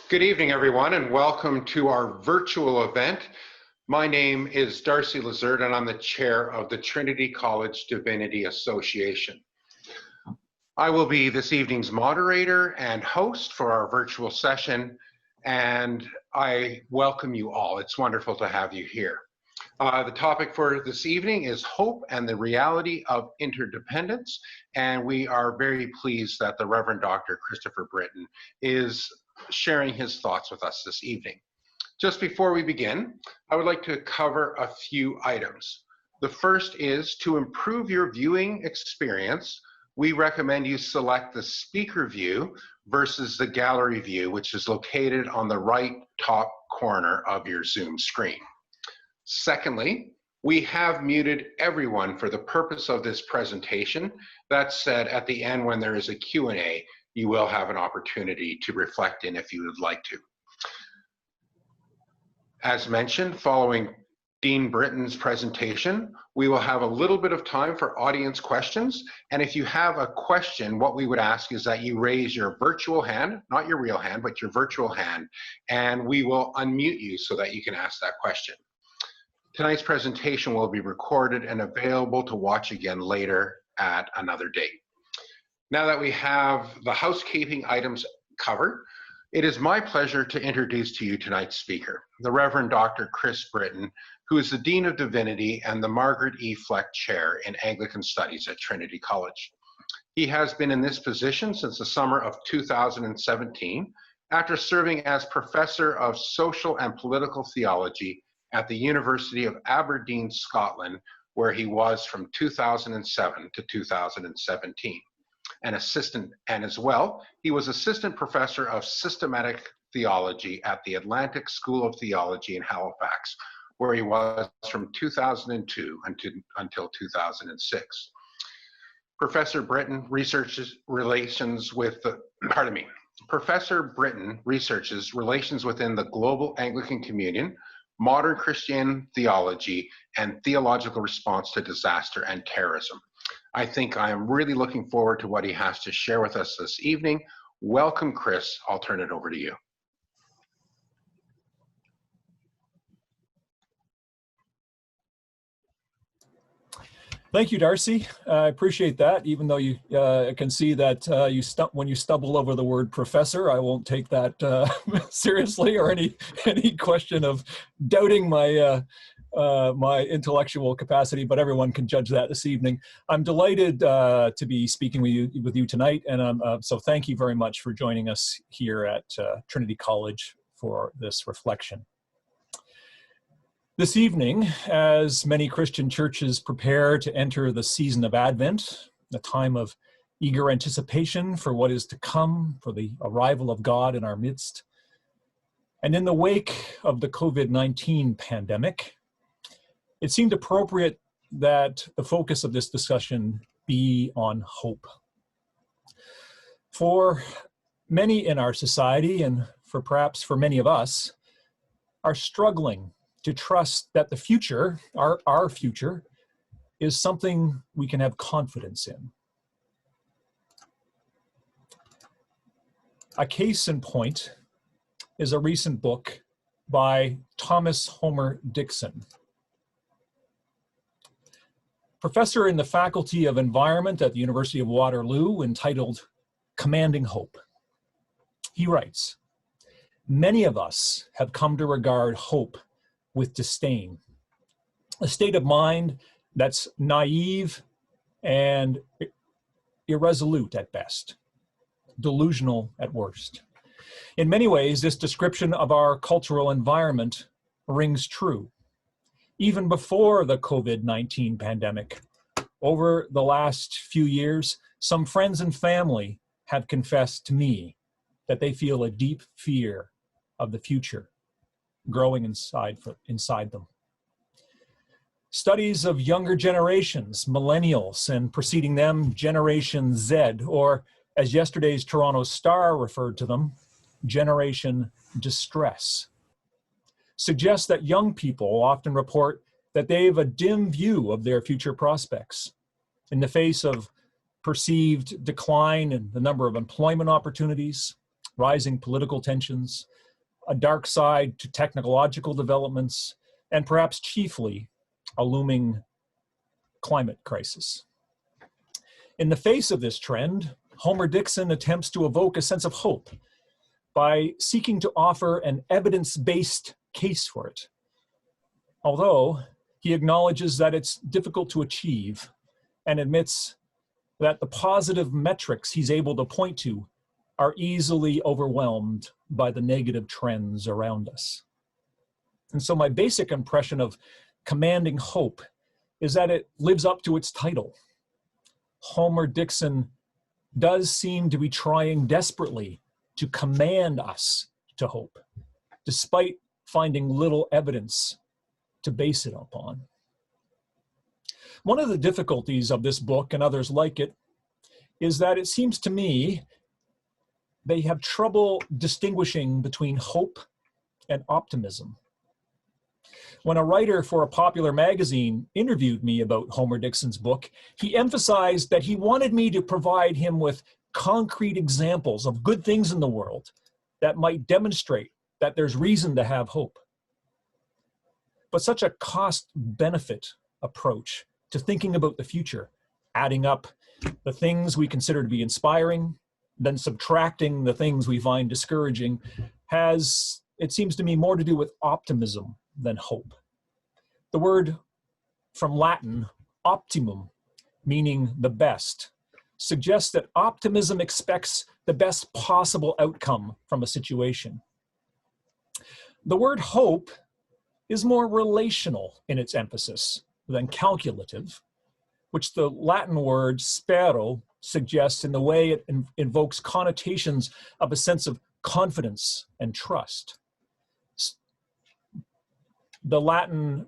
Good evening, everyone, and welcome to our virtual event. My name is Darcy Lazard, and I'm the chair of the Trinity College Divinity Association. I will be this evening's moderator and host for our virtual session, and I welcome you all. It's wonderful to have you here. The topic for this evening is hope and the reality of interdependence, and we are very pleased that the Reverend Dr. Christopher Brittain is sharing his thoughts with us this evening. Just before we begin, I would like to cover a few items. The first is to improve your viewing experience. We recommend you select the speaker view versus the gallery view, which is located on the right top corner of your Zoom screen. Secondly, we have muted everyone for the purpose of this presentation. That said, at the end, when there is a Q&A, you will have an opportunity to reflect in if you would like to. As mentioned, following Dean Brittain's presentation, we will have a little bit of time for audience questions. And if you have a question, what we would ask is that you raise your virtual hand, not your real hand, but your virtual hand, and we will unmute you so that you can ask that question. Tonight's presentation will be recorded and available to watch again later at another date. Now that we have the housekeeping items covered, it is my pleasure to introduce to you tonight's speaker, the Reverend Dr. Chris Brittain, who is the Dean of Divinity and the Margaret E. Fleck Chair in Anglican Studies at Trinity College. He has been in this position since the summer of 2017, after serving as Professor of Social and Political Theology at the University of Aberdeen, Scotland, where he was from 2007 to 2017. And as well, he was Assistant Professor of Systematic Theology at the Atlantic School of Theology in Halifax, where he was from 2002 until 2006. Professor Brittain researches relations with Professor Brittain researches relations within the global Anglican Communion, modern Christian theology, and theological response to disaster and terrorism. I think I am really looking forward to what he has to share with us this evening. Welcome, Chris. I'll turn it over to you. Thank you, Darcy. I appreciate that. Even though you can see that when you stumble over the word professor, I won't take that seriously, or any question of doubting my my intellectual capacity. But everyone can judge that this evening. I'm delighted to be speaking with you tonight, and so thank you very much for joining us here at Trinity College for this reflection. This evening, as many Christian churches prepare to enter the season of Advent, a time of eager anticipation for what is to come, for the arrival of God in our midst, and in the wake of the COVID-19 pandemic, it seemed appropriate that the focus of this discussion be on hope. For many in our society, and perhaps for many of us, are struggling to trust that the future, our future, is something we can have confidence in. A case in point is a recent book by Thomas Homer Dixon, professor in the Faculty of Environment at the University of Waterloo, entitled Commanding Hope. He writes, "Many of us have come to regard hope with disdain, a state of mind that's naive and irresolute at best, delusional at worst. In many ways, this description of our cultural environment rings true. Even before the COVID-19 pandemic, over the last few years, some friends and family have confessed to me that they feel a deep fear of the future growing inside them. Studies of younger generations, millennials, and preceding them, Generation Z, or as yesterday's Toronto Star referred to them, Generation Distress, suggest that young people often report that they have a dim view of their future prospects in the face of perceived decline in the number of employment opportunities, rising political tensions, a dark side to technological developments, and perhaps chiefly a looming climate crisis. In the face of this trend, Homer-Dixon attempts to evoke a sense of hope by seeking to offer an evidence-based case for it, although he acknowledges that it's difficult to achieve and admits that the positive metrics he's able to point to are easily overwhelmed by the negative trends around us. And so my basic impression of Commanding Hope is that it lives up to its title. Homer-Dixon does seem to be trying desperately to command us to hope, despite finding little evidence to base it upon. One of the difficulties of this book and others like it is that it seems to me they have trouble distinguishing between hope and optimism. When a writer for a popular magazine interviewed me about Homer-Dixon's book, he emphasized that he wanted me to provide him with concrete examples of good things in the world that might demonstrate that there's reason to have hope. But such a cost-benefit approach to thinking about the future, adding up the things we consider to be inspiring, then subtracting the things we find discouraging, has, it seems to me, more to do with optimism than hope. The word from Latin, optimum, meaning the best, suggests that optimism expects the best possible outcome from a situation. The word hope is more relational in its emphasis than calculative, which the Latin word spero suggests in the way it invokes connotations of a sense of confidence and trust. The Latin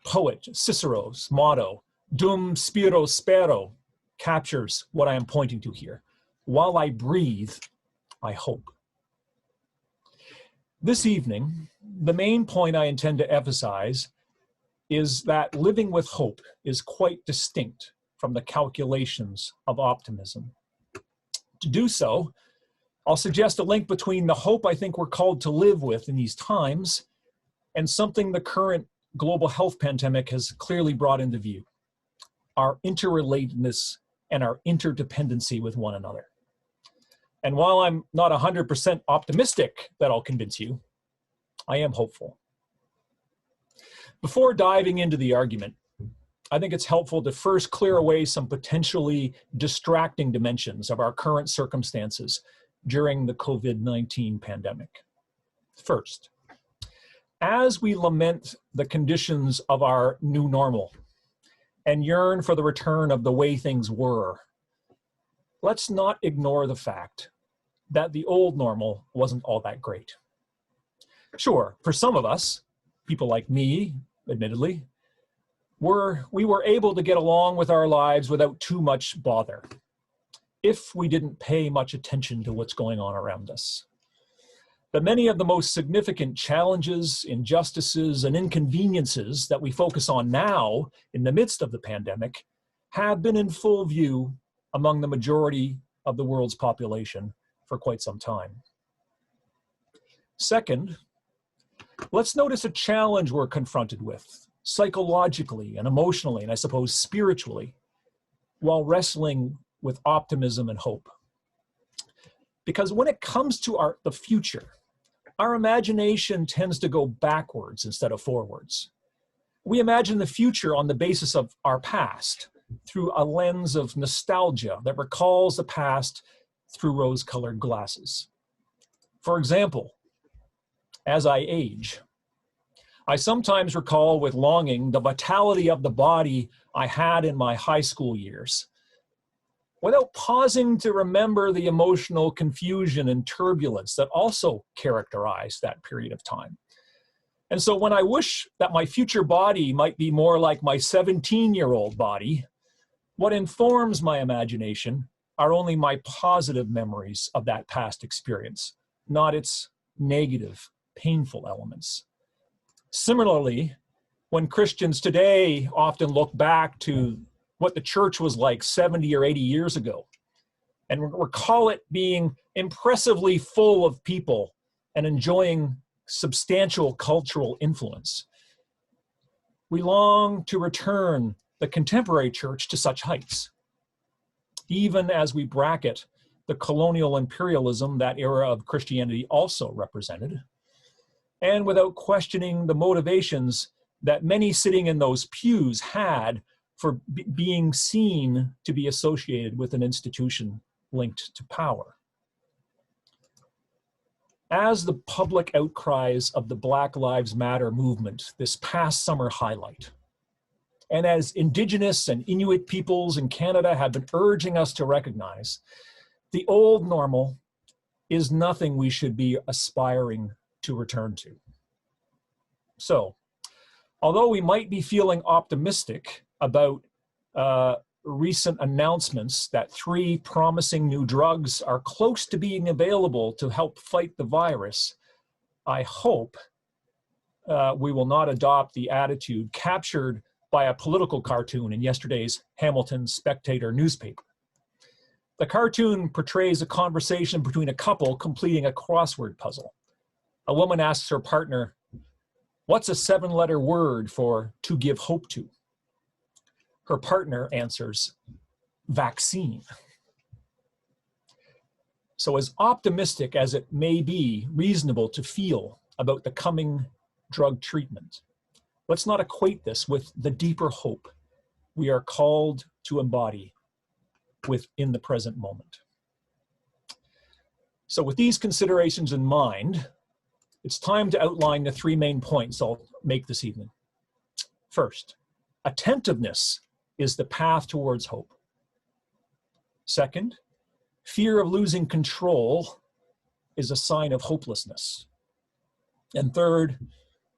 poet Cicero's motto, dum spiro spero, captures what I am pointing to here. While I breathe, I hope. This evening, the main point I intend to emphasize is that living with hope is quite distinct from the calculations of optimism. To do so, I'll suggest a link between the hope I think we're called to live with in these times and something the current global health pandemic has clearly brought into view: our interrelatedness and our interdependency with one another. And while I'm not 100% optimistic that I'll convince you, I am hopeful. Before diving into the argument, I think it's helpful to first clear away some potentially distracting dimensions of our current circumstances during the COVID-19 pandemic. First, as we lament the conditions of our new normal and yearn for the return of the way things were, let's not ignore the fact that the old normal wasn't all that great. Sure, for some of us, people like me, admittedly, we were able to get along with our lives without too much bother, if we didn't pay much attention to what's going on around us. But many of the most significant challenges, injustices, and inconveniences that we focus on now in the midst of the pandemic have been in full view among the majority of the world's population for quite some time. Second, let's notice a challenge we're confronted with psychologically and emotionally, and I suppose spiritually, while wrestling with optimism and hope. Because when it comes to the future, our imagination tends to go backwards instead of forwards. We imagine the future on the basis of our past, through a lens of nostalgia that recalls the past through rose-colored glasses. For example, as I age, I sometimes recall with longing the vitality of the body I had in my high school years, without pausing to remember the emotional confusion and turbulence that also characterized that period of time. And so when I wish that my future body might be more like my 17-year-old body, what informs my imagination are only my positive memories of that past experience, not its negative, painful elements. Similarly, when Christians today often look back to what the church was like 70 or 80 years ago, and recall it being impressively full of people and enjoying substantial cultural influence. We long to return the contemporary church to such heights, even as we bracket the colonial imperialism that era of Christianity also represented, and without questioning the motivations that many sitting in those pews had for being seen to be associated with an institution linked to power. As the public outcries of the Black Lives Matter movement this past summer highlight, and as Indigenous and Inuit peoples in Canada have been urging us to recognize, the old normal is nothing we should be aspiring to return to. So, although we might be feeling optimistic about recent announcements that 3 promising new drugs are close to being available to help fight the virus, I hope we will not adopt the attitude captured by a political cartoon in yesterday's Hamilton Spectator newspaper. The cartoon portrays a conversation between a couple completing a crossword puzzle. A woman asks her partner, "What's a 7-letter word for to give hope to?" Her partner answers, "Vaccine." So as optimistic as it may be reasonable to feel about the coming drug treatment, let's not equate this with the deeper hope we are called to embody within the present moment. So with these considerations in mind, it's time to outline the 3 main points I'll make this evening. First, attentiveness is the path towards hope. Second, fear of losing control is a sign of hopelessness. And third,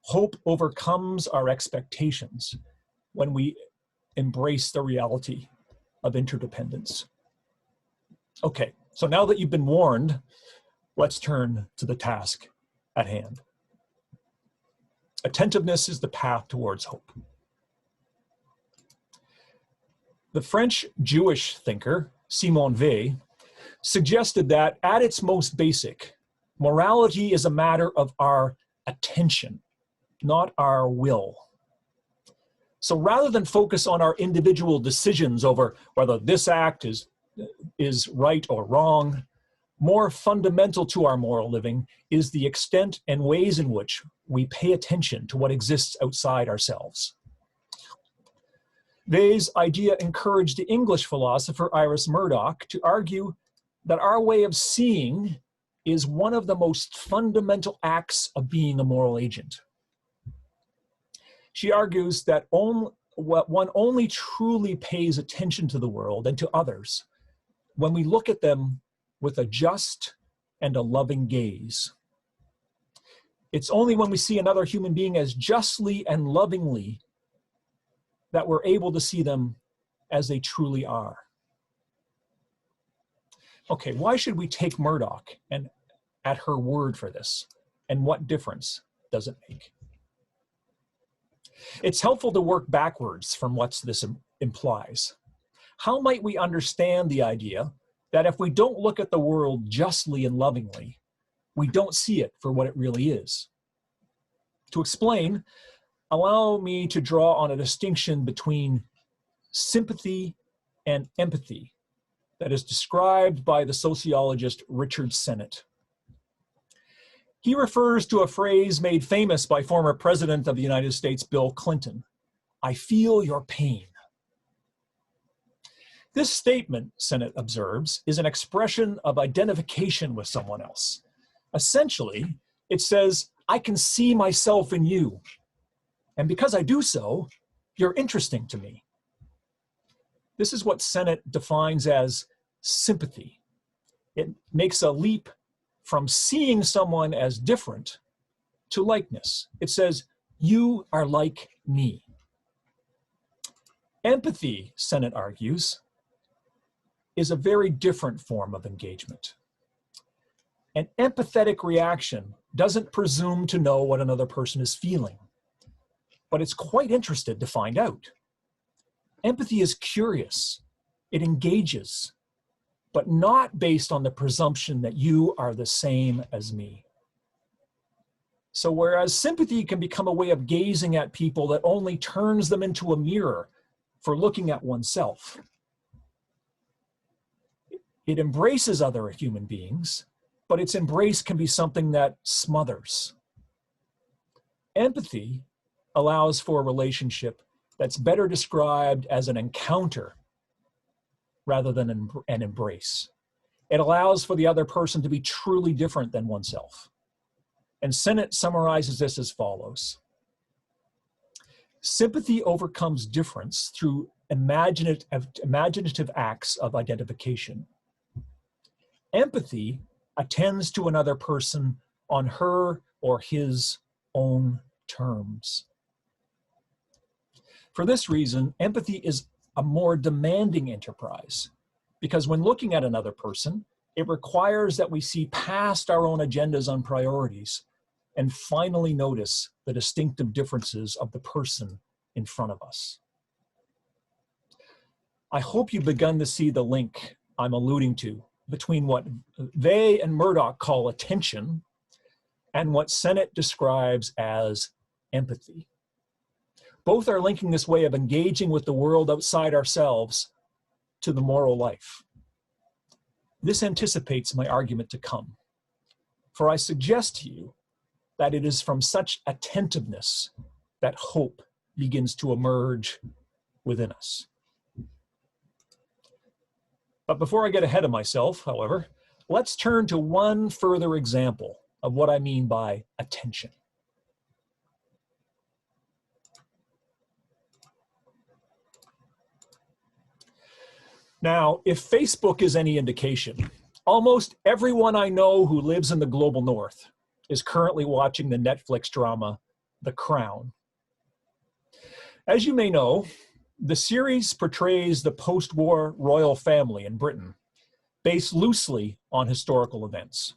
hope overcomes our expectations when we embrace the reality of interdependence. Okay, so now that you've been warned, let's turn to the task at hand. Attentiveness is the path towards hope. The French Jewish thinker, Simone Weil, suggested that at its most basic, morality is a matter of our attention, not our will. So rather than focus on our individual decisions over whether this act is right or wrong, more fundamental to our moral living is the extent and ways in which we pay attention to what exists outside ourselves. Weil's idea encouraged the English philosopher Iris Murdoch to argue that our way of seeing is one of the most fundamental acts of being a moral agent. She argues that one only truly pays attention to the world and to others when we look at them with a just and a loving gaze. It's only when we see another human being as justly and lovingly that we're able to see them as they truly are. Okay, why should we take Murdoch and at her word for this? And what difference does it make? It's helpful to work backwards from what this implies. How might we understand the idea that if we don't look at the world justly and lovingly, we don't see it for what it really is? To explain, allow me to draw on a distinction between sympathy and empathy that is described by the sociologist Richard Sennett. He refers to a phrase made famous by former President of the United States, Bill Clinton, "I feel your pain." This statement, Sennett observes, is an expression of identification with someone else. Essentially, it says, I can see myself in you. And because I do so, you're interesting to me. This is what Sennett defines as sympathy. It makes a leap from seeing someone as different to likeness. It says, you are like me. Empathy, Sennett argues, is a very different form of engagement. An empathetic reaction doesn't presume to know what another person is feeling, but it's quite interested to find out. Empathy is curious. It engages. but not based on the presumption that you are the same as me. So whereas sympathy can become a way of gazing at people that only turns them into a mirror for looking at oneself, it embraces other human beings, but its embrace can be something that smothers. Empathy allows for a relationship that's better described as an encounter rather than an embrace. It allows for the other person to be truly different than oneself. And Sennett summarizes this as follows. Sympathy overcomes difference through imaginative acts of identification. Empathy attends to another person on her or his own terms. For this reason, empathy is a more demanding enterprise, because when looking at another person, it requires that we see past our own agendas and priorities and finally notice the distinctive differences of the person in front of us. I hope you've begun to see the link I'm alluding to between what they and Murdoch call attention and what Sennett describes as empathy. Both are linking this way of engaging with the world outside ourselves to the moral life. This anticipates my argument to come, for I suggest to you that it is from such attentiveness that hope begins to emerge within us. But before I get ahead of myself, however, let's turn to one further example of what I mean by attention. Now, if Facebook is any indication, almost everyone I know who lives in the global north is currently watching the Netflix drama, The Crown. As you may know, the series portrays the post-war royal family in Britain, based loosely on historical events.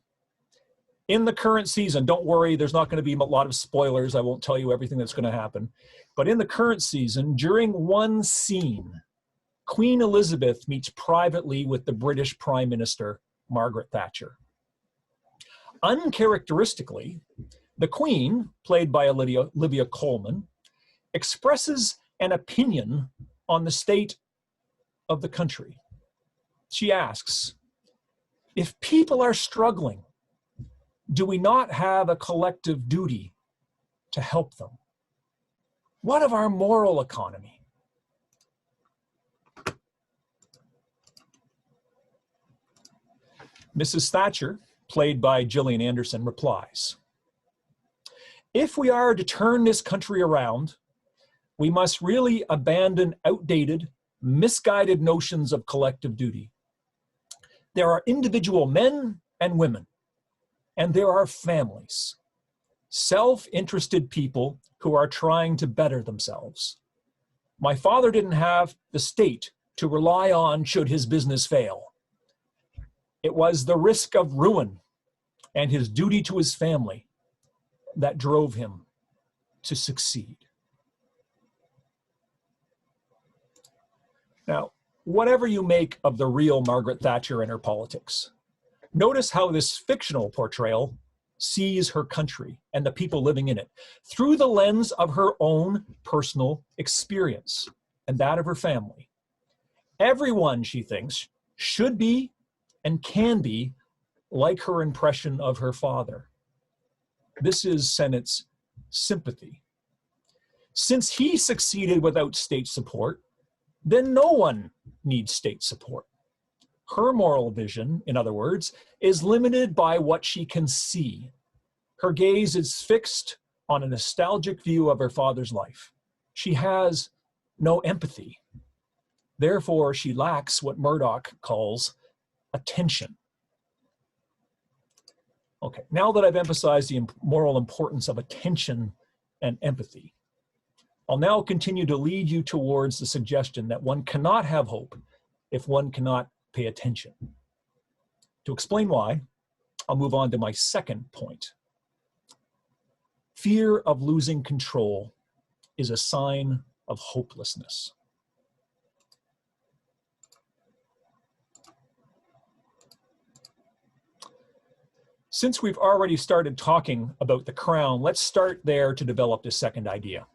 In the current season, don't worry, there's not going to be a lot of spoilers. I won't tell you everything that's going to happen. But in the current season, during one scene, Queen Elizabeth meets privately with the British Prime Minister, Margaret Thatcher. Uncharacteristically, the Queen, played by Olivia Colman, expresses an opinion on the state of the country. She asks, if people are struggling, do we not have a collective duty to help them? What of our moral economy? Mrs. Thatcher, played by Gillian Anderson, replies, if we are to turn this country around, we must really abandon outdated, misguided notions of collective duty. There are individual men and women, and there are families, self-interested people who are trying to better themselves. My father didn't have the state to rely on should his business fail. It was the risk of ruin and his duty to his family that drove him to succeed. Now, whatever you make of the real Margaret Thatcher and her politics, notice how this fictional portrayal sees her country and the people living in it through the lens of her own personal experience and that of her family. Everyone, she thinks, should be and can be like her impression of her father. This is Sennett's Sympathy. Since he succeeded without state support, then no one needs state support. Her moral vision, in other words, is limited by what she can see. Her gaze is fixed on a nostalgic view of her father's life. She has no empathy. Therefore, she lacks what Murdoch calls attention. Okay, now that I've emphasized the moral importance of attention and empathy, I'll now continue to lead you towards the suggestion that one cannot have hope if one cannot pay attention. To explain why, I'll move on to my second point. Fear of losing control is a sign of hopelessness. Since we've already started talking about the crown, let's start there to develop this second idea.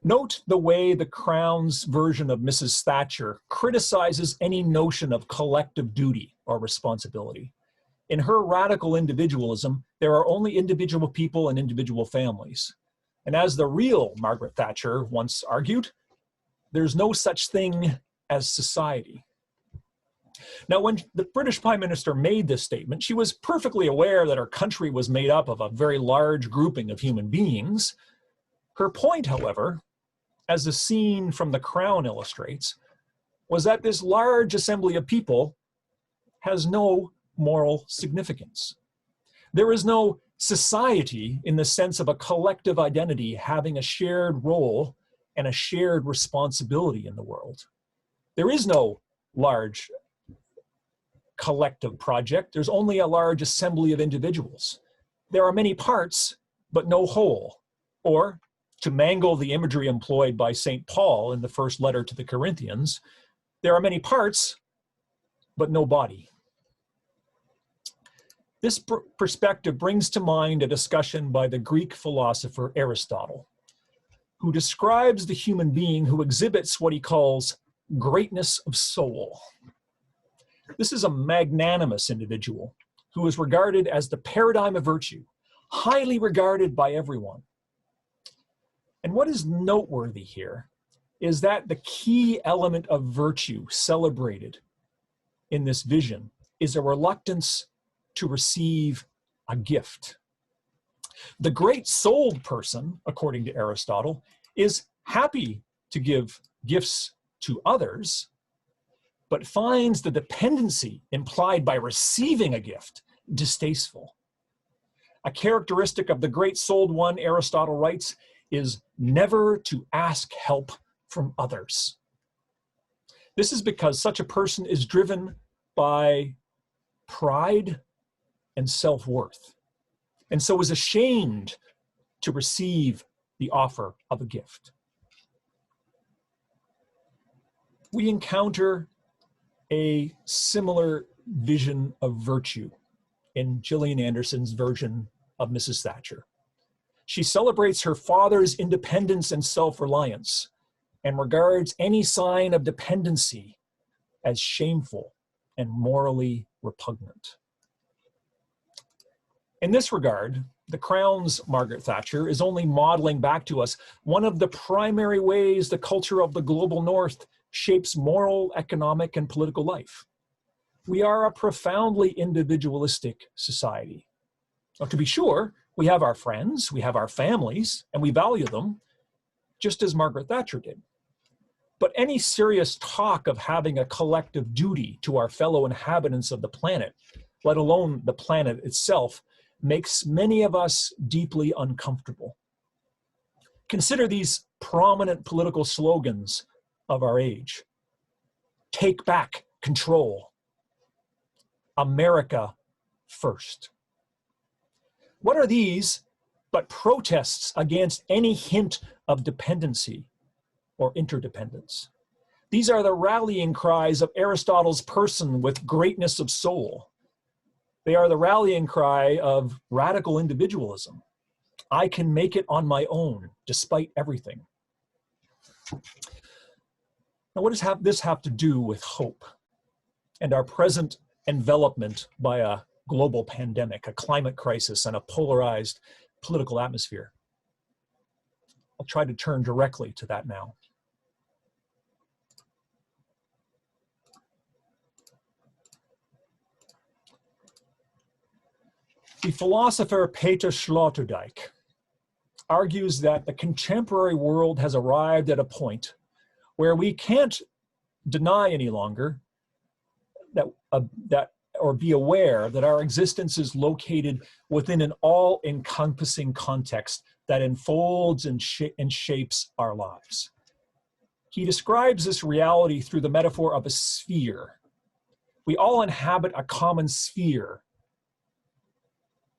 Note the way the Crown's version of Mrs. Thatcher criticizes any notion of collective duty or responsibility. In her radical individualism, there are only individual people and individual families. And as the real Margaret Thatcher once argued, there's no such thing as society. Now, when the British Prime Minister made this statement, she was perfectly aware that our country was made up of a very large grouping of human beings. Her point, however, as the scene from the Crown illustrates, was that this large assembly of people has no moral significance. There is no society in the sense of a collective identity having a shared role and a shared responsibility in the world. There is no large collective project. There's only a large assembly of individuals. There are many parts, but no whole. Or, to mangle the imagery employed by St. Paul in the first letter to the Corinthians, there are many parts, but no body. This perspective brings to mind a discussion by the Greek philosopher Aristotle, who describes the human being who exhibits what he calls greatness of soul. This is a magnanimous individual who is regarded as the paradigm of virtue, highly regarded by everyone. And what is noteworthy here is that the key element of virtue celebrated in this vision is a reluctance to receive a gift. The great-souled person, according to Aristotle, is happy to give gifts to others, but finds the dependency implied by receiving a gift distasteful. A characteristic of the great-souled one, Aristotle writes, is never to ask help from others. This is because such a person is driven by pride and self-worth, and so is ashamed to receive the offer of a gift. We encounter a similar vision of virtue in Gillian Anderson's version of Mrs. Thatcher. She celebrates her father's independence and self-reliance and regards any sign of dependency as shameful and morally repugnant. In this regard, the Crown's Margaret Thatcher is only modeling back to us one of the primary ways the culture of the global North shapes moral, economic, and political life. We are a profoundly individualistic society. Now, to be sure, we have our friends, we have our families, and we value them, just as Margaret Thatcher did. But any serious talk of having a collective duty to our fellow inhabitants of the planet, let alone the planet itself, makes many of us deeply uncomfortable. Consider these prominent political slogans of our age. Take back control. America first. What are these but protests against any hint of dependency or interdependence? These are the rallying cries of Aristotle's person with greatness of soul. They are the rallying cry of radical individualism. I can make it on my own, despite everything. Now, what does this have to do with hope and our present envelopment by a global pandemic, a climate crisis, and a polarized political atmosphere? I'll try to turn directly to that now. The philosopher Peter Sloterdijk argues that the contemporary world has arrived at a point where we can't deny any longer or be aware that our existence is located within an all-encompassing context that enfolds and shapes our lives. He describes this reality through the metaphor of a sphere. We all inhabit a common sphere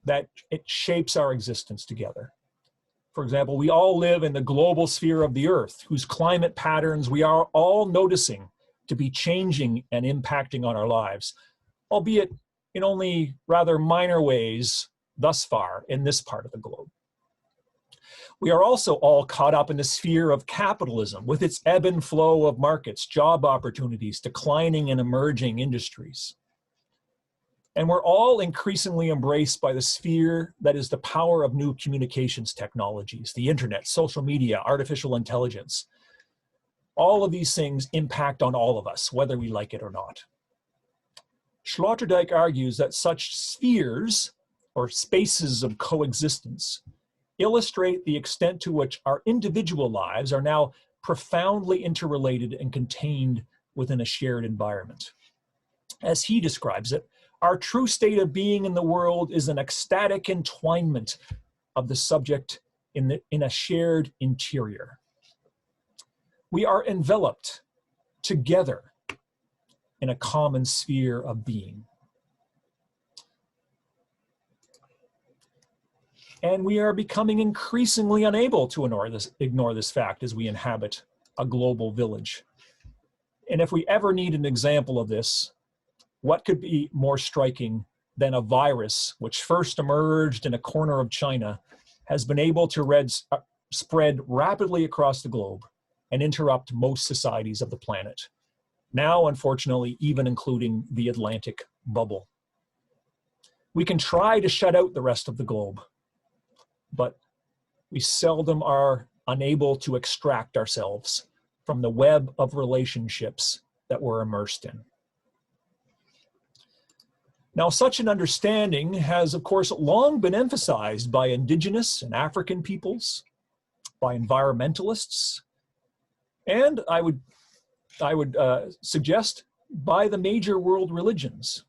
that it shapes our existence together. For example, we all live in the global sphere of the Earth, whose climate patterns we are all noticing to be changing and impacting on our lives, albeit in only rather minor ways thus far in this part of the globe. We are also all caught up in the sphere of capitalism with its ebb and flow of markets, job opportunities, declining and emerging industries. And we're all increasingly embraced by the sphere that is the power of new communications technologies, the internet, social media, artificial intelligence. All of these things impact on all of us, whether we like it or not. Sloterdijk argues that such spheres, or spaces of coexistence, illustrate the extent to which our individual lives are now profoundly interrelated and contained within a shared environment. As he describes it, our true state of being in the world is an ecstatic entwinement of the subject in a shared interior. We are enveloped together in a common sphere of being. And we are becoming increasingly unable to ignore this fact as we inhabit a global village. And if we ever need an example of this, what could be more striking than a virus which first emerged in a corner of China has been able to spread rapidly across the globe and interrupt most societies of the planet, now unfortunately even including the Atlantic bubble. We can try to shut out the rest of the globe, but we seldom are unable to extract ourselves from the web of relationships that we're immersed in. Now, such an understanding has, of course, long been emphasized by indigenous and African peoples, by environmentalists, and I would suggest by the major world religions.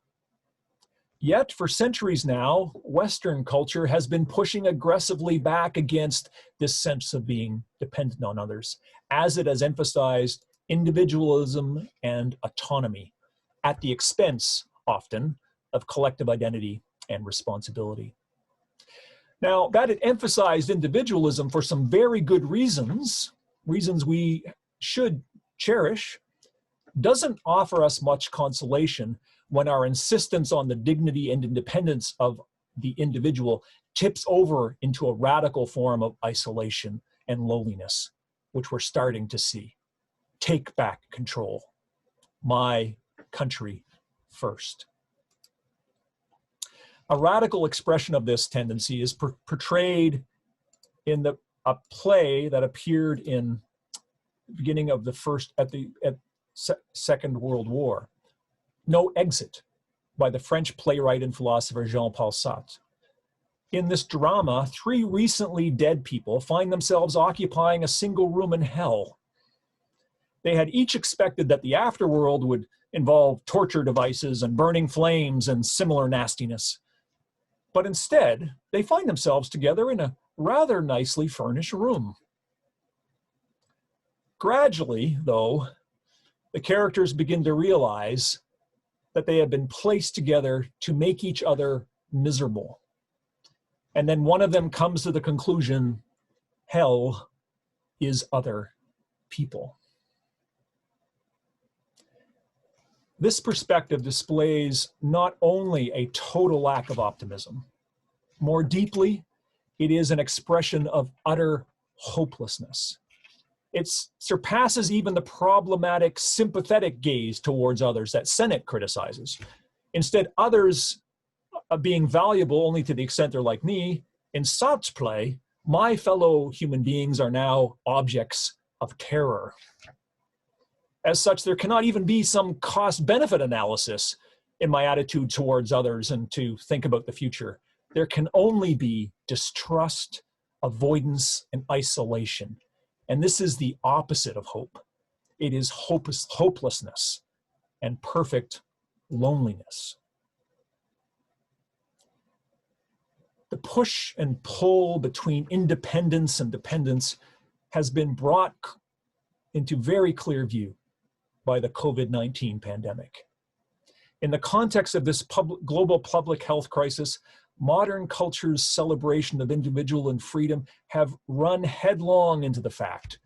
Yet, for centuries now, Western culture has been pushing aggressively back against this sense of being dependent on others, as it has emphasized individualism and autonomy at the expense, often, of collective identity and responsibility. Now, that it emphasized individualism for some very good reasons we should cherish, doesn't offer us much consolation when our insistence on the dignity and independence of the individual tips over into a radical form of isolation and loneliness, which we're starting to see. Take back control. My country first. A radical expression of this tendency is portrayed in a play that appeared in the beginning of the Second World War, No Exit, by the French playwright and philosopher Jean-Paul Sartre. In this drama, 3 recently dead people find themselves occupying a single room in hell. They had each expected that the afterworld would involve torture devices and burning flames and similar nastiness. But instead, they find themselves together in a rather nicely furnished room. Gradually, though, the characters begin to realize that they have been placed together to make each other miserable. And then one of them comes to the conclusion, hell is other people. This perspective displays not only a total lack of optimism, more deeply, it is an expression of utter hopelessness. It surpasses even the problematic sympathetic gaze towards others that Sennett criticizes. Instead, others being valuable only to the extent they're like me, in Sartre's play, my fellow human beings are now objects of terror. As such, there cannot even be some cost-benefit analysis in my attitude towards others and to think about the future. There can only be distrust, avoidance, and isolation. And this is the opposite of hope. It is hopelessness and perfect loneliness. The push and pull between independence and dependence has been brought into very clear view by the COVID-19 pandemic. In the context of this global public health crisis, modern culture's celebration of individual and freedom have run headlong into the fact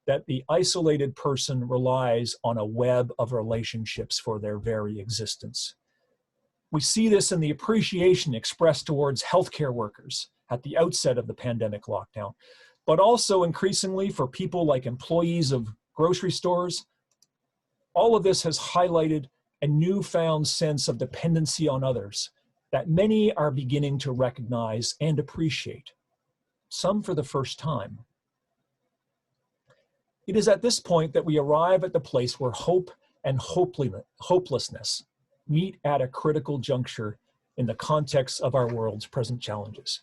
that the isolated person relies on a web of relationships for their very existence. We see this in the appreciation expressed towards healthcare workers at the outset of the pandemic lockdown, but also increasingly for people like employees of grocery stores. All of this has highlighted a newfound sense of dependency on others that many are beginning to recognize and appreciate, some for the first time. It is at this point that we arrive at the place where hope and hopelessness meet at a critical juncture in the context of our world's present challenges.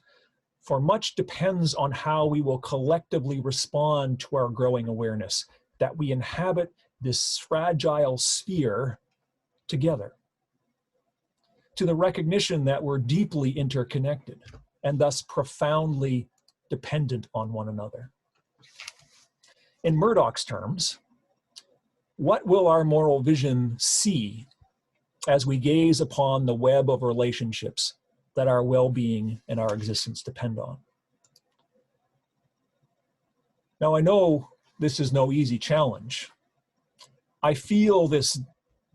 For much depends on how we will collectively respond to our growing awareness that we inhabit this fragile sphere together, to the recognition that we're deeply interconnected and thus profoundly dependent on one another. In Murdoch's terms, what will our moral vision see as we gaze upon the web of relationships that our well-being and our existence depend on? Now, I know this is no easy challenge. I feel this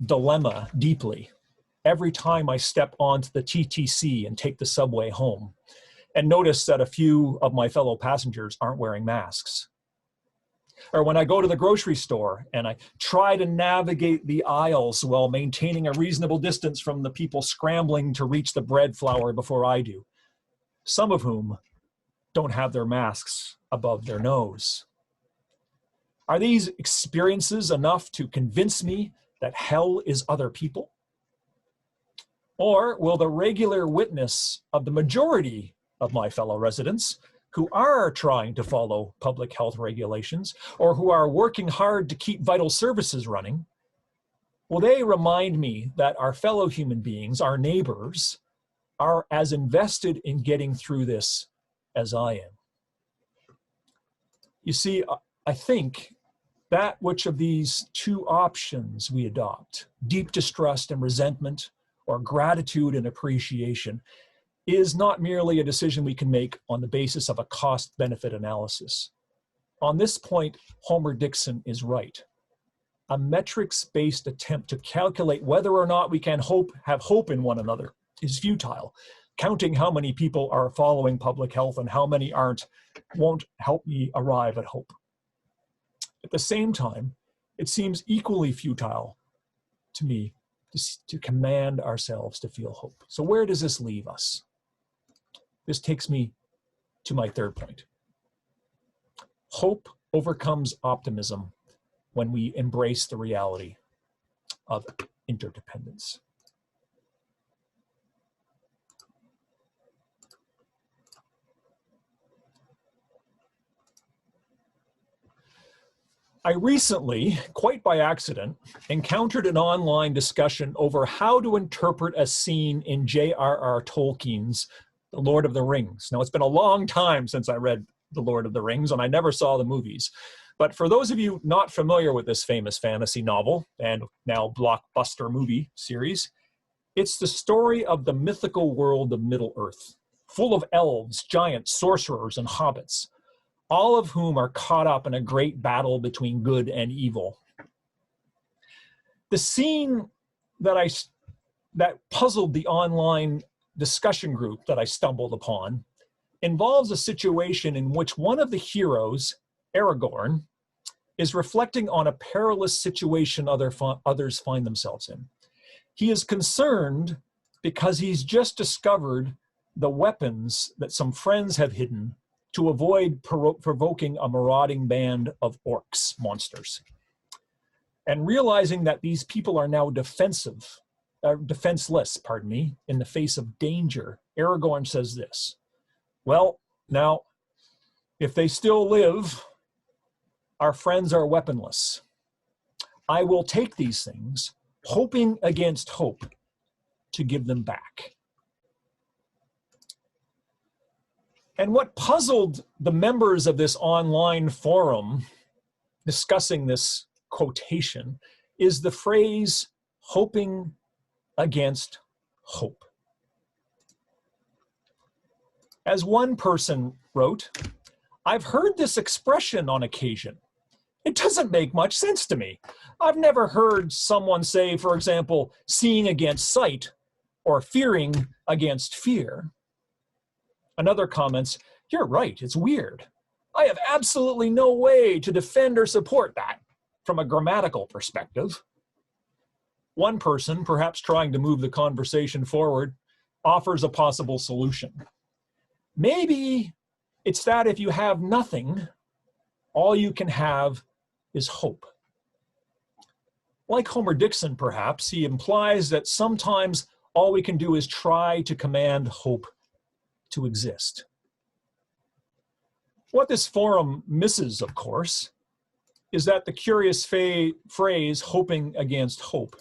dilemma deeply every time I step onto the TTC and take the subway home and notice that a few of my fellow passengers aren't wearing masks. Or when I go to the grocery store and I try to navigate the aisles while maintaining a reasonable distance from the people scrambling to reach the bread flour before I do, some of whom don't have their masks above their nose. Are these experiences enough to convince me that hell is other people? Or will the regular witness of the majority of my fellow residents who are trying to follow public health regulations or who are working hard to keep vital services running, will they remind me that our fellow human beings, our neighbors, are as invested in getting through this as I am? You see, I think that which of these two options we adopt, deep distrust and resentment, or gratitude and appreciation, is not merely a decision we can make on the basis of a cost-benefit analysis. On this point, Homer Dixon is right. A metrics-based attempt to calculate whether or not we can have hope in one another is futile. Counting how many people are following public health and how many aren't won't help me arrive at hope. At the same time, it seems equally futile to me to command ourselves to feel hope. So where does this leave us? This takes me to my third point. Hope overcomes optimism when we embrace the reality of interdependence. I recently, quite by accident, encountered an online discussion over how to interpret a scene in J.R.R. Tolkien's The Lord of the Rings. Now, it's been a long time since I read The Lord of the Rings, and I never saw the movies. But for those of you not familiar with this famous fantasy novel and now blockbuster movie series, it's the story of the mythical world of Middle-earth, full of elves, giants, sorcerers, and hobbits, all of whom are caught up in a great battle between good and evil. The scene that puzzled the online discussion group that I stumbled upon involves a situation in which one of the heroes, Aragorn, is reflecting on a perilous situation others find themselves in. He is concerned because he's just discovered the weapons that some friends have hidden to avoid provoking a marauding band of orcs, monsters. And realizing that these people are now defenseless, in the face of danger, Aragorn says this: well, now, if they still live, our friends are weaponless. I will take these things, hoping against hope, to give them back. And what puzzled the members of this online forum discussing this quotation is the phrase, hoping against hope. As one person wrote, I've heard this expression on occasion. It doesn't make much sense to me. I've never heard someone say, for example, seeing against sight, or fearing against fear. Another comments, "You're right, it's weird. I have absolutely no way to defend or support that from a grammatical perspective." One person, perhaps trying to move the conversation forward, offers a possible solution. Maybe it's that if you have nothing, all you can have is hope. Like Homer Dixon, perhaps, he implies that sometimes all we can do is try to command hope to exist. What this forum misses, of course, is that the curious phrase, hoping against hope,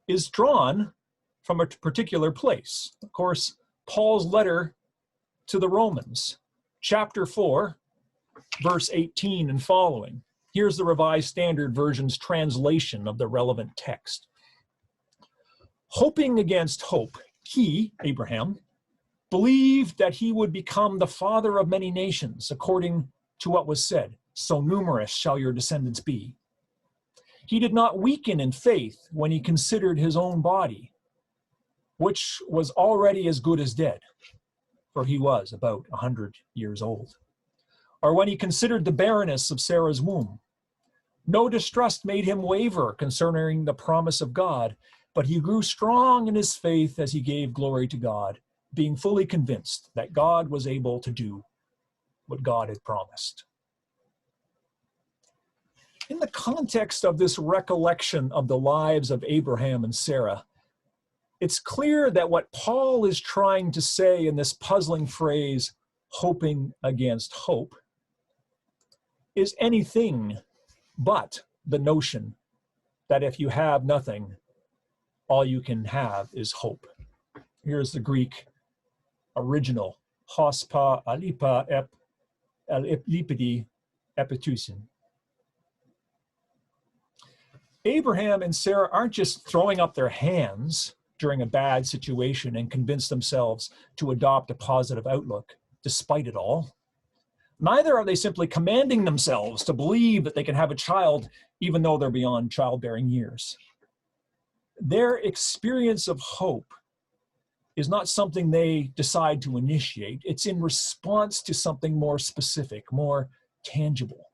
is drawn from a particular place. Of course, Paul's letter to the Romans, chapter 4, verse 18 and following. Here's the Revised Standard Version's translation of the relevant text. Hoping against hope, he, Abraham, believed that he would become the father of many nations, according to what was said, "So numerous shall your descendants be." He did not weaken in faith when he considered his own body, which was already as good as dead, for he was about 100 years old. Or when he considered the barrenness of Sarah's womb. No distrust made him waver concerning the promise of God, but he grew strong in his faith as he gave glory to God, being fully convinced that God was able to do what God had promised. In the context of this recollection of the lives of Abraham and Sarah, it's clear that what Paul is trying to say in this puzzling phrase, hoping against hope, is anything but the notion that if you have nothing, all you can have is hope. Here's the Greek original, hospa alipa ep lipidi epitusin. Abraham and Sarah aren't just throwing up their hands during a bad situation and convince themselves to adopt a positive outlook despite it all. Neither are they simply commanding themselves to believe that they can have a child even though they're beyond childbearing years. Their experience of hope is not something they decide to initiate. It's in response to something more specific, more tangible.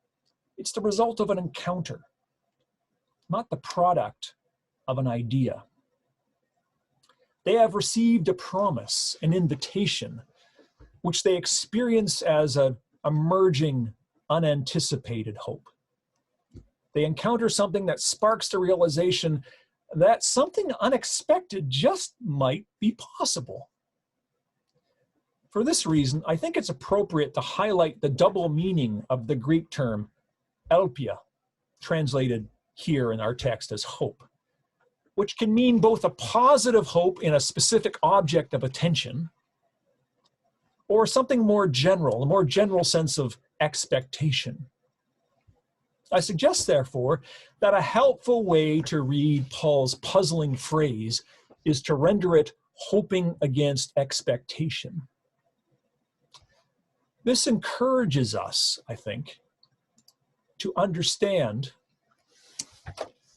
It's the result of an encounter, not the product of an idea. They have received a promise, an invitation, which they experience as an emerging, unanticipated hope. They encounter something that sparks the realization that something unexpected just might be possible. For this reason, I think it's appropriate to highlight the double meaning of the Greek term elpia, translated here in our text as hope, which can mean both a positive hope in a specific object of attention or something more general, a more general sense of expectation. I suggest, therefore, that a helpful way to read Paul's puzzling phrase is to render it hoping against expectation. This encourages us, I think, to understand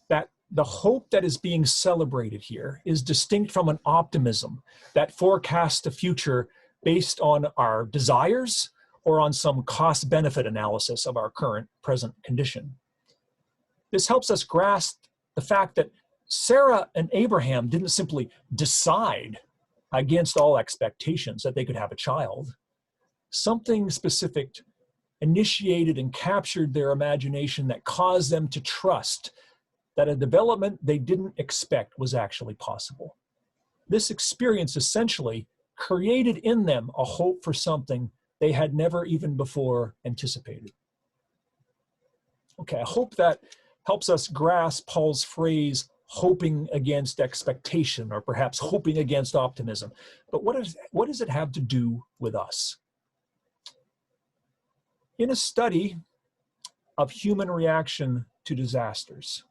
that the hope that is being celebrated here is distinct from an optimism that forecasts the future based on our desires or on some cost-benefit analysis of our current present condition. This helps us grasp the fact that Sarah and Abraham didn't simply decide against all expectations that they could have a child. Something specific initiated and captured their imagination that caused them to trust that a development they didn't expect was actually possible. This experience essentially created in them a hope for something they had never even before anticipated. Okay, I hope that helps us grasp Paul's phrase, hoping against expectation, or perhaps hoping against optimism. But what does it have to do with us? In a study of human reaction to disasters,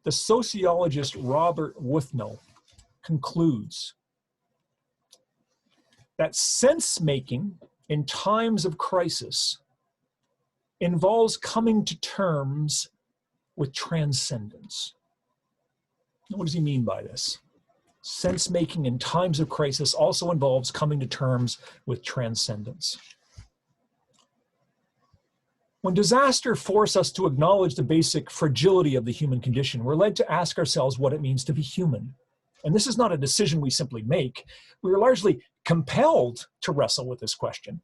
the sociologist Robert Wuthnow concludes that sense-making in times of crisis involves coming to terms with transcendence. What does he mean by this? sense-making in times of crisis also involves coming to terms with transcendence. When disaster forces us to acknowledge the basic fragility of the human condition, we're led to ask ourselves what it means to be human. And this is not a decision we simply make. We are largely compelled to wrestle with this question.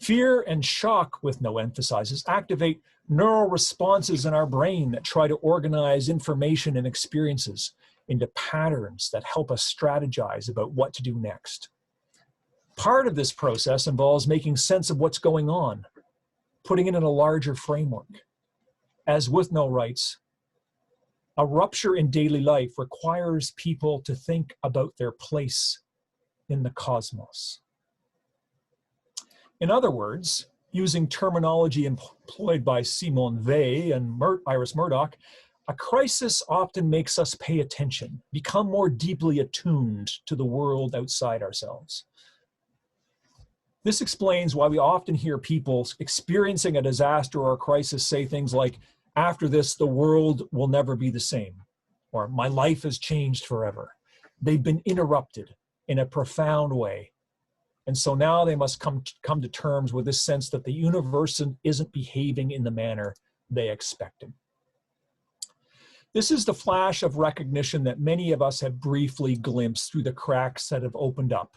Fear and shock, with no emphasizes, activate neural responses in our brain that try to organize information and experiences into patterns that help us strategize about what to do next. Part of this process involves making sense of what's going on, putting it in a larger framework. As with no rights, a rupture in daily life requires people to think about their place in the cosmos. In other words, using terminology employed by Simone Weil and Iris Murdoch, a crisis often makes us pay attention, become more deeply attuned to the world outside ourselves. This explains why we often hear people experiencing a disaster or a crisis say things like, "After this, the world will never be the same," or "My life has changed forever." They've been interrupted in a profound way. And so now they must come to terms with this sense that the universe isn't behaving in the manner they expected. This is the flash of recognition that many of us have briefly glimpsed through the cracks that have opened up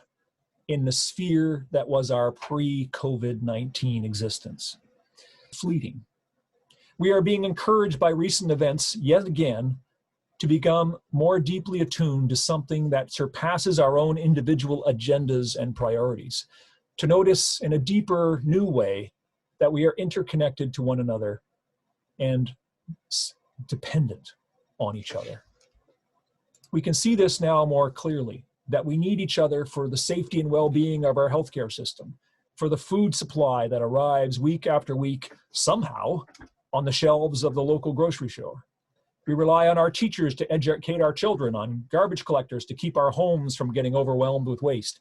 in the sphere that was our pre-COVID-19 existence. Fleeting. We are being encouraged by recent events, yet again, to become more deeply attuned to something that surpasses our own individual agendas and priorities, to notice in a deeper, new way that we are interconnected to one another and dependent on each other. We can see this now more clearly, that we need each other for the safety and well-being of our healthcare system, for the food supply that arrives week after week, somehow, on the shelves of the local grocery store. We rely on our teachers to educate our children, on garbage collectors to keep our homes from getting overwhelmed with waste.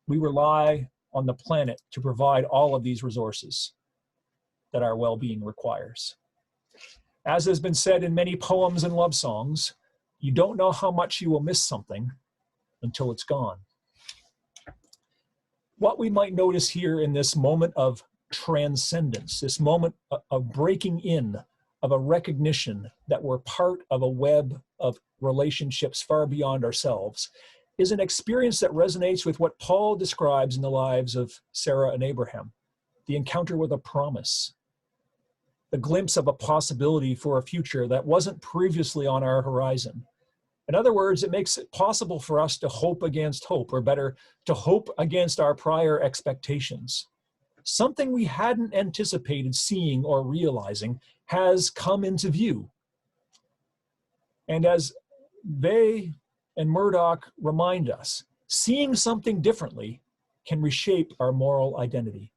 We rely on the planet to provide all of these resources that our well-being requires. As has been said in many poems and love songs, you don't know how much you will miss something until it's gone. What we might notice here in this moment of transcendence, this moment of breaking in, of a recognition that we're part of a web of relationships far beyond ourselves, is an experience that resonates with what Paul describes in the lives of Sarah and Abraham, the encounter with a promise, the glimpse of a possibility for a future that wasn't previously on our horizon. In other words, it makes it possible for us to hope against hope, or better, to hope against our prior expectations. Something we hadn't anticipated seeing or realizing has come into view. And as they and Murdoch remind us, seeing something differently can reshape our moral identity.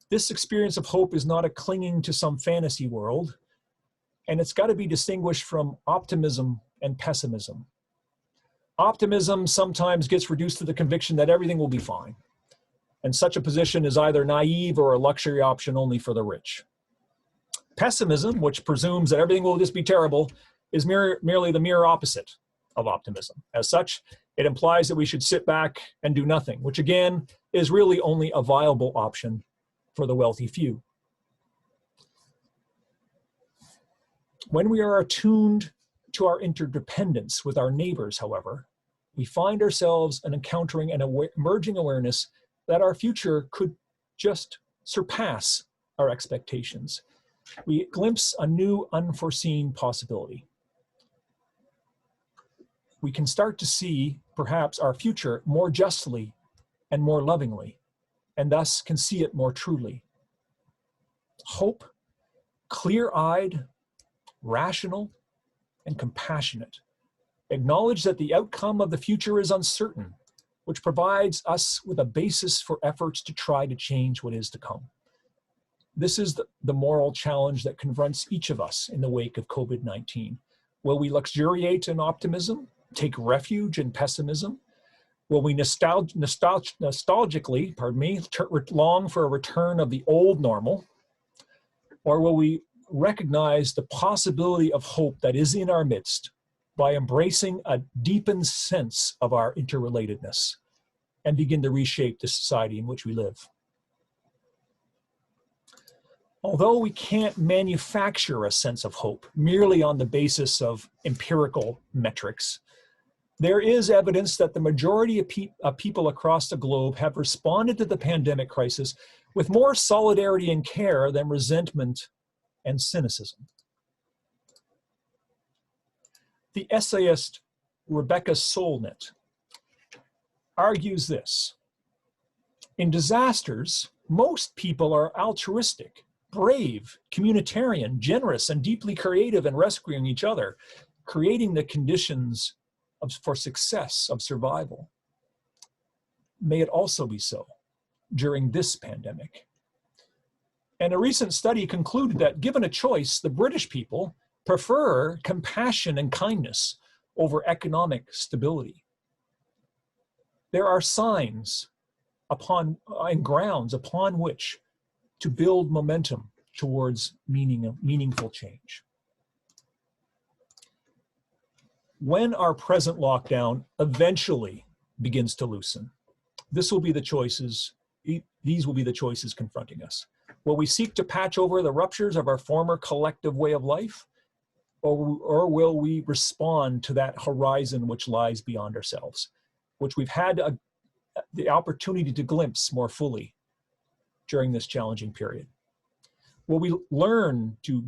This experience of hope is not a clinging to some fantasy world, and it's got to be distinguished from optimism and pessimism. Optimism sometimes gets reduced to the conviction that everything will be fine, and such a position is either naive or a luxury option only for the rich. Pessimism, which presumes that everything will just be terrible, is merely the mere opposite of optimism. As such, it implies that we should sit back and do nothing, which again is really only a viable option for the wealthy few. When we are attuned to our interdependence with our neighbors, however, we find ourselves encountering an emerging awareness that our future could just surpass our expectations. We glimpse a new unforeseen possibility. We can start to see perhaps our future more justly and more lovingly, and thus can see it more truly. Hope, clear-eyed, rational, and compassionate, acknowledge that the outcome of the future is uncertain, which provides us with a basis for efforts to try to change what is to come. This is the moral challenge that confronts each of us in the wake of COVID-19. Will we luxuriate in optimism, take refuge in pessimism? Will we nostalgically, long for a return of the old normal? Or will we recognize the possibility of hope that is in our midst by embracing a deepened sense of our interrelatedness and begin to reshape the society in which we live. Although we can't manufacture a sense of hope merely on the basis of empirical metrics, there is evidence that the majority of people across the globe have responded to the pandemic crisis with more solidarity and care than resentment and cynicism. The essayist Rebecca Solnit argues this: in disasters, most people are altruistic, brave, communitarian, generous, and deeply creative in rescuing each other, creating the conditions for success of survival. May it also be so during this pandemic. And a recent study concluded that given a choice, the British people prefer compassion and kindness over economic stability. There are signs and grounds upon which to build momentum towards meaningful change. When our present lockdown eventually begins to loosen, these will be the choices confronting us. Will we seek to patch over the ruptures of our former collective way of life, or will we respond to that horizon which lies beyond ourselves, which we've had the opportunity to glimpse more fully during this challenging period? Will we learn to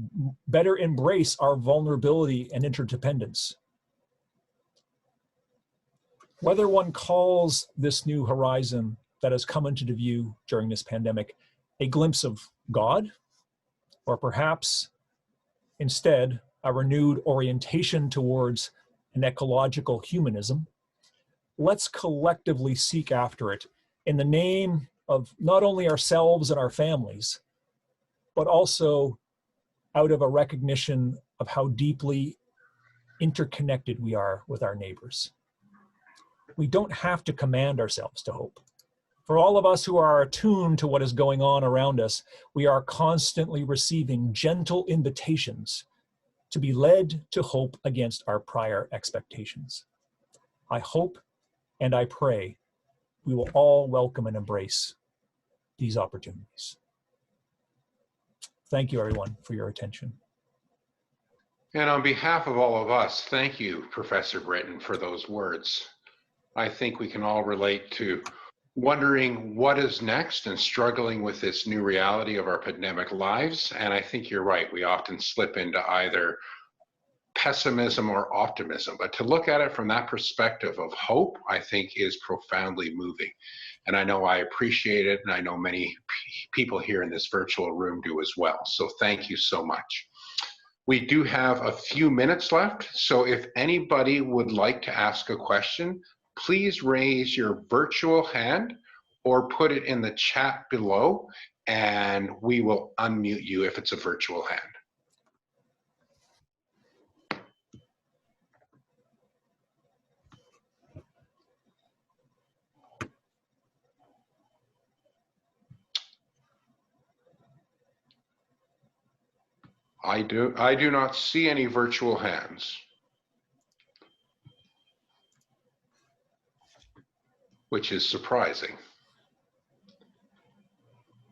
better embrace our vulnerability and interdependence? Whether one calls this new horizon that has come into view during this pandemic a glimpse of God, or perhaps instead a renewed orientation towards an ecological humanism, let's collectively seek after it in the name of not only ourselves and our families, but also out of a recognition of how deeply interconnected we are with our neighbors. We don't have to command ourselves to hope. For all of us who are attuned to what is going on around us, we are constantly receiving gentle invitations to be led to hope against our prior expectations. I hope and I pray we will all welcome and embrace these opportunities. Thank you, everyone, for your attention. And on behalf of all of us, thank you, Professor Brittain, for those words. I think we can all relate to wondering what is next and struggling with this new reality of our pandemic lives. And I think you're right. We often slip into either pessimism or optimism, but to look at it from that perspective of hope, I think is profoundly moving. And I know I appreciate it, and I know many people here in this virtual room do as well. So thank you so much. We do have a few minutes left, so if anybody would like to ask a question, please raise your virtual hand or put it in the chat below, and we will unmute you if it's a virtual hand. I do not see any virtual hands, which is surprising.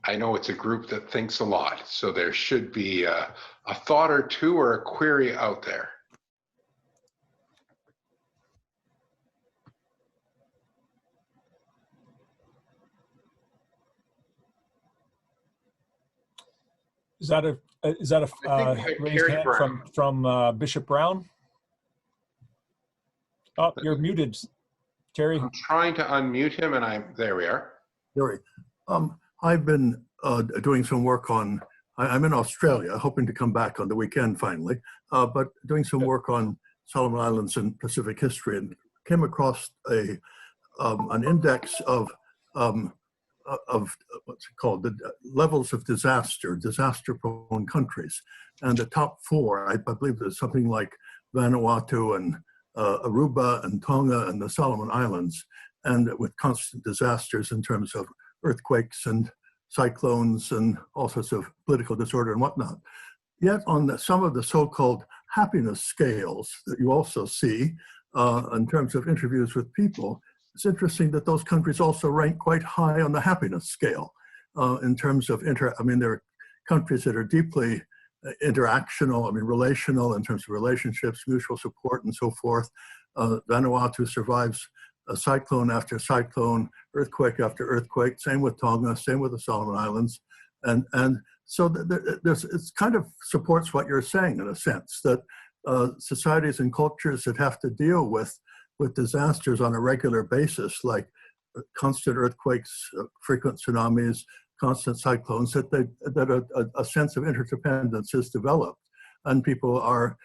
I know it's a group that thinks a lot, so there should be a thought or two or a query out there. Is that a raised hand from Bishop Brown? Oh, you're muted, Terry. I'm trying to unmute him, and there we are. Terry, I've been doing some work on, I'm in Australia, hoping to come back on the weekend finally, but doing some work on Solomon Islands and Pacific history, and came across an index of what's it called, the levels of disaster-prone countries. And the top four, I believe there's something like Vanuatu and Aruba and Tonga and the Solomon Islands, and with constant disasters in terms of earthquakes and cyclones and all sorts of political disorder and whatnot. Yet on some of the so-called happiness scales that you also see in terms of interviews with people, it's interesting that those countries also rank quite high on the happiness scale in terms of there are countries that are deeply interactional, relational in terms of relationships, mutual support, and so forth. Vanuatu survives cyclone after cyclone, earthquake after earthquake. Same with Tonga, same with the Solomon Islands, and so it kind of supports what you're saying in a sense that societies and cultures that have to deal with disasters on a regular basis, like constant earthquakes, frequent tsunamis, constant cyclones, that a sense of interdependence is developed, and people are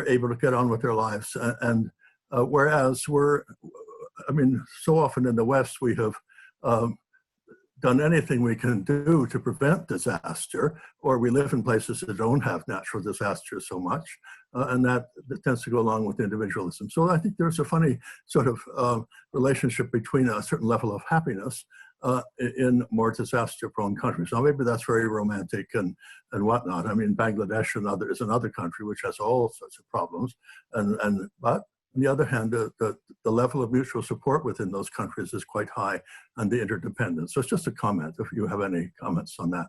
able to get on with their lives. And whereas so often in the West we have done anything we can do to prevent disaster, or we live in places that don't have natural disasters so much, and that tends to go along with individualism. So I think there's a funny sort of relationship between a certain level of happiness in more disaster-prone countries. Now, maybe that's very romantic and whatnot. Bangladesh is another country which has all sorts of problems, but on the other hand, the level of mutual support within those countries is quite high, and the interdependence. So it's just a comment, if you have any comments on that.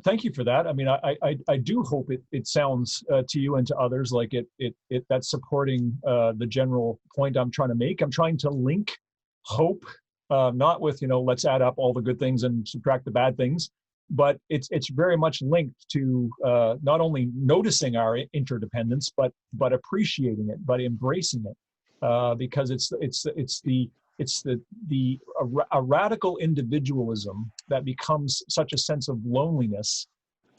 Thank you for that. I do hope it sounds to you and to others like that's supporting the general point I'm trying to make. I'm trying to link hope, not with, let's add up all the good things and subtract the bad things, but it's very much linked to not only noticing our interdependence, but appreciating it, but embracing it, because it's a radical individualism that becomes such a sense of loneliness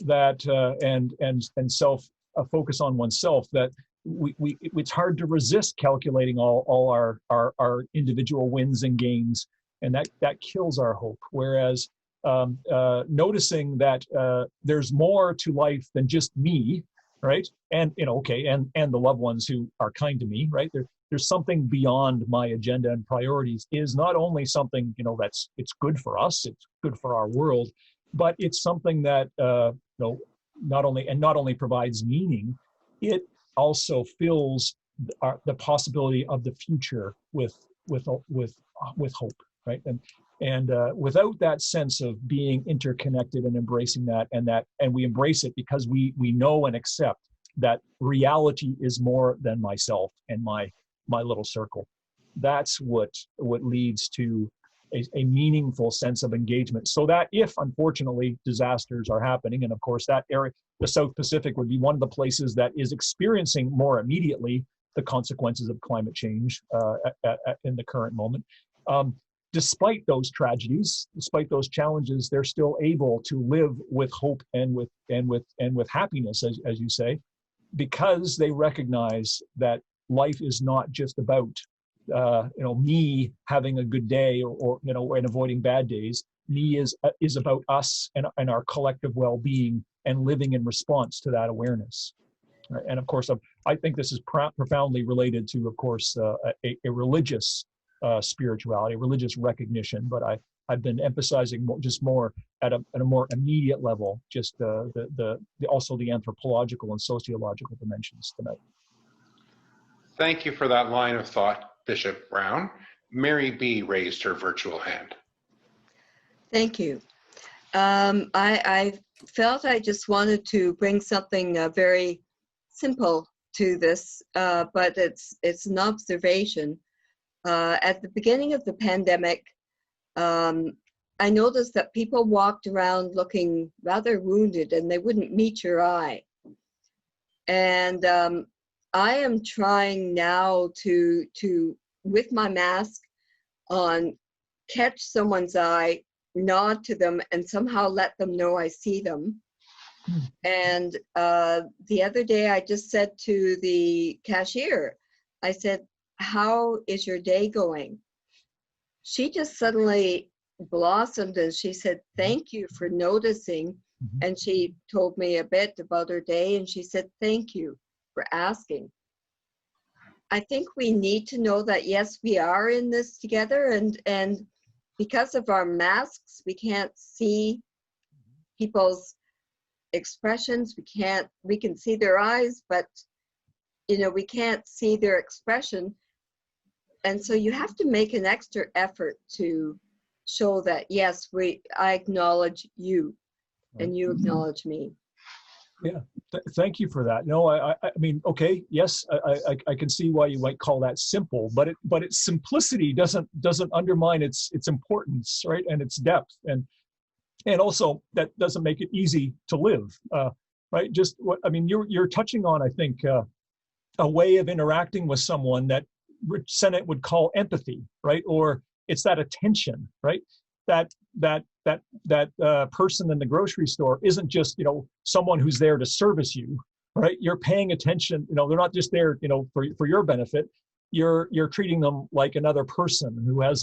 that and self a focus on oneself that it's hard to resist calculating all our individual wins and gains, and that kills our hope. Whereas noticing that there's more to life than just me, right? And and the loved ones who are kind to me, right? There's something beyond my agenda and priorities is not only something it's good for us, it's good for our world, but it's something that not only provides meaning, it also fills the possibility of the future with hope, right? And without that sense of being interconnected and embracing that, and we embrace it because we know and accept that reality is more than myself and my little circle. That's what leads to a meaningful sense of engagement. So that if, unfortunately, disasters are happening, and of course that area, the South Pacific would be one of the places that is experiencing more immediately the consequences of climate change in the current moment. Despite those tragedies, despite those challenges, they're still able to live with hope and with happiness, as you say, because they recognize that life is not just about me having a good day or and avoiding bad days. Me is about us and our collective well-being and living in response to that awareness. Right? And of course, I think this is profoundly related to, of course, a religious spirituality, religious recognition. But I've been emphasizing more at a more immediate level, just also the anthropological and sociological dimensions tonight. Thank you for that line of thought, Bishop Brown. Mary B. raised her virtual hand. Thank you. I felt I just wanted to bring something very simple to this, but it's an observation. At the beginning of the pandemic, I noticed that people walked around looking rather wounded and they wouldn't meet your eye. And I am trying now to with my mask on, catch someone's eye, nod to them, and somehow let them know I see them. And the other day I just said to the cashier, I said, "How is your day going?" She just suddenly blossomed and she said, "Thank you for noticing." And she told me a bit about her day and she said, "Thank you for asking." I think we need to know that, yes, we are in this together, and because of our masks, we can't see people's expressions. We can see their eyes, but we can't see their expression. And so you have to make an extra effort to show that, yes, I acknowledge you and you acknowledge me. Yeah, thank you for that. No, I mean, okay, yes, I can see why you might call that simple, but its simplicity doesn't undermine its importance, right, and its depth, and also that doesn't make it easy to live, right? Just what I mean, you're touching on, I think, a way of interacting with someone that Sennett would call empathy, right? Or it's that attention, right? That person in the grocery store isn't just, someone who's there to service you, right? You're paying attention, they're not just there, for your benefit. You're treating them like another person who's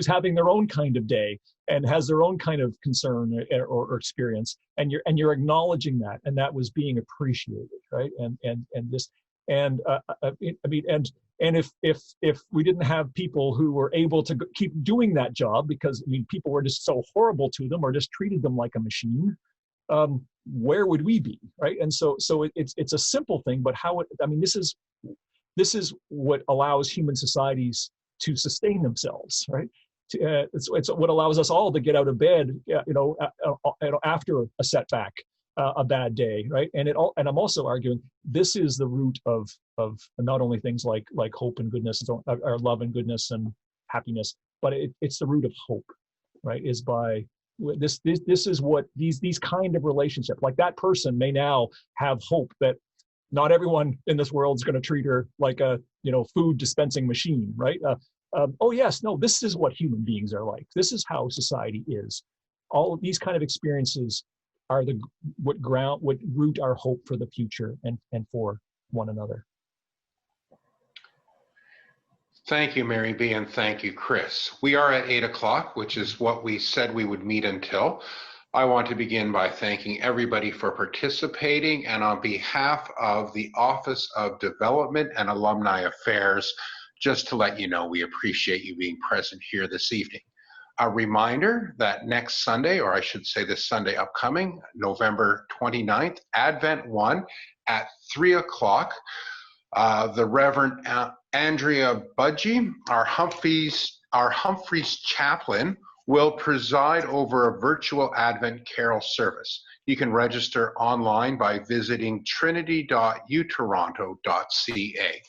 having their own kind of day and has their own kind of concern or experience. And you're acknowledging that, and that was being appreciated, right? And if we didn't have people who were able to keep doing that job because people were just so horrible to them or just treated them like a machine, where would we be, right? And so it's a simple thing, but this is what allows human societies to sustain themselves, right? It's what allows us all to get out of bed, after a setback. A bad day, right? And I'm also arguing this is the root of not only things like hope and goodness, or love and goodness and happiness, but it's the root of hope, right? Is by this is what these kind of relationships, like that person may now have hope that not everyone in this world is going to treat her like a food dispensing machine, right? Oh yes, no, this is what human beings are like. This is how society is. All of these kind of experiences are what root our hope for the future and for one another. Thank you, Mary B, and thank you, Chris. We are at 8 o'clock, which is what we said we would meet until. I want to begin by thanking everybody for participating, and on behalf of the Office of Development and Alumni Affairs, just to let you know, we appreciate you being present here this evening. A reminder that next Sunday, or I should say this Sunday upcoming, November 29th, Advent 1 at 3 o'clock, the Reverend Andrea Budgie, our Humphreys chaplain, will preside over a virtual Advent carol service. You can register online by visiting trinity.utoronto.ca.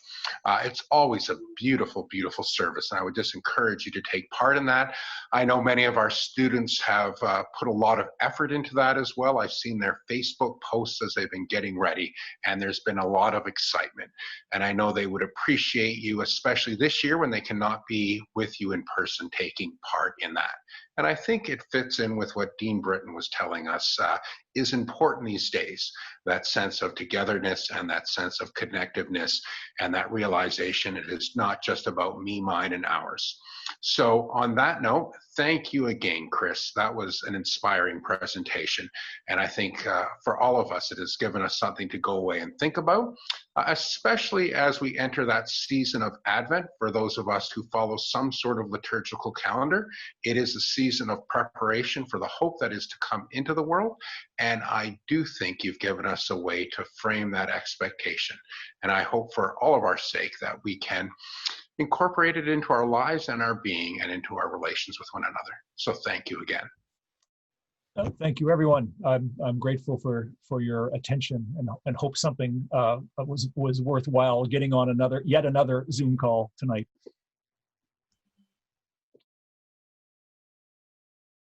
It's always a beautiful, beautiful service, and I would just encourage you to take part in that. I know many of our students have put a lot of effort into that as well. I've seen their Facebook posts as they've been getting ready, and there's been a lot of excitement. And I know they would appreciate you, especially this year when they cannot be with you in person, taking part in that. And I think it fits in with what Dean Brittain was telling us is important these days, that sense of togetherness and that sense of connectiveness and that realization it is not just about me, mine, and ours. So on that note, thank you again, Chris. That was an inspiring presentation. And I think for all of us, it has given us something to go away and think about, especially as we enter that season of Advent. For those of us who follow some sort of liturgical calendar, it is a season of preparation for the hope that is to come into the world. And I do think you've given us a way to frame that expectation. And I hope for all of our sake that we can incorporate it into our lives and our being and into our relations with one another. So thank you again. Thank you, everyone. I'm grateful for your attention and hope something was worthwhile getting on yet another Zoom call tonight.